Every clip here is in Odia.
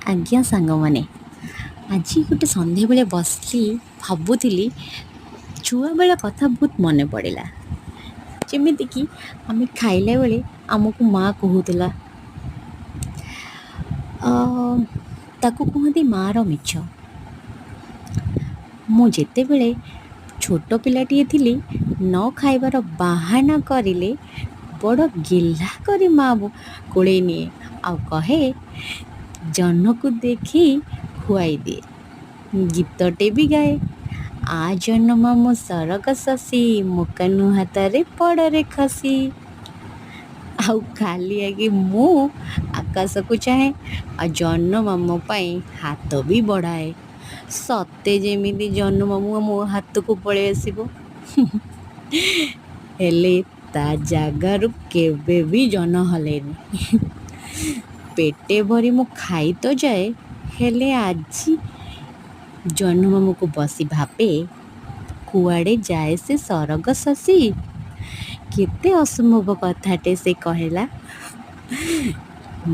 ଆଜ୍ଞା ସାଙ୍ଗମାନେ, ଆଜି ଗୋଟେ ସନ୍ଧ୍ୟାବେଳେ ବସିଲି ଭାବୁଥିଲି ଛୁଆବେଳ କଥା ବହୁତ ମନେ ପଡ଼ିଲା। ଯେମିତିକି ଆମେ ଖାଇଲା ବେଳେ ଆମକୁ ମାଆ କହୁଥିଲା, ଅ, ତାକୁ କୁହନ୍ତି ମାଆର ମିଛ। ମୁଁ ଯେତେବେଳେ ଛୋଟ ପିଲାଟିଏ ଥିଲି, ନ ଖାଇବାର ବାହାନା କରିଲେ ବଡ଼ ଗେହ୍ଲା କରି ମା କୋଳେଇ ନିଏ ଆଉ କହେ ଜହ୍ନକୁ ଦେଖି ଖୁଆଇ ଦିଏ। ଗୀତଟେ ବି ଗାଏ, ଆ ଜହ୍ନ ମାମୁଁ ସରଗ ଶଶୀ, ମୋ କାହ୍ନୁ ହାତରେ ପଡ଼ରେ ଖସି। ଆଉ ଖାଲି ଆଗେ ମୁଁ ଆକାଶକୁ ଚାହେଁ ଆଉ ଜହ୍ନ ମାମୁଁ ପାଇଁ ହାତ ବି ବଢ଼ାଏ, ସତେ ଯେମିତି ଜହ୍ନ ମାମୁଁ ମୋ ହାତକୁ ପଳେଇ ଆସିବ। ହେଲେ ତା ଜାଗାରୁ କେବେ ବି ଜହ୍ନ ହଲେନି। ପେଟେ ଭରି ମୁଁ ଖାଇ ତ ଯାଏ, ହେଲେ ଆଜି ଜହ୍ନ ମାମୁଁକୁ ବସି ଭାବେ, କୁଆଡ଼େ ଯାଏ ସେ ସରଗ ଶଶୀ। କେତେ ଅସମ୍ଭବ କଥାଟେ ସେ କହିଲା।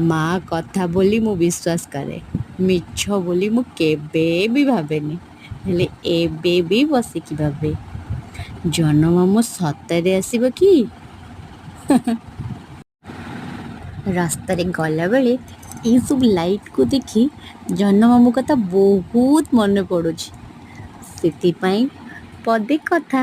ମା କଥା ବୋଲି ମୁଁ ବିଶ୍ୱାସ କରେ, ମିଛ ବୋଲି ମୁଁ କେବେ ବି ଭାବେନି। ହେଲେ ଏବେ ବି ବସିକି ଭାବେ, ଜହ୍ନ ମାମୁଁ ସତରେ ଆସିବ କି? ରାସ୍ତାରେ ଗଲାବେଳେ ଏଇସବୁ ଲାଇଟ୍କୁ ଦେଖି ଜହ୍ନ ମାମୁଁ କଥା ବହୁତ ମନେ ପଡ଼ୁଛି। ସେଥିପାଇଁ ପଦେ କଥା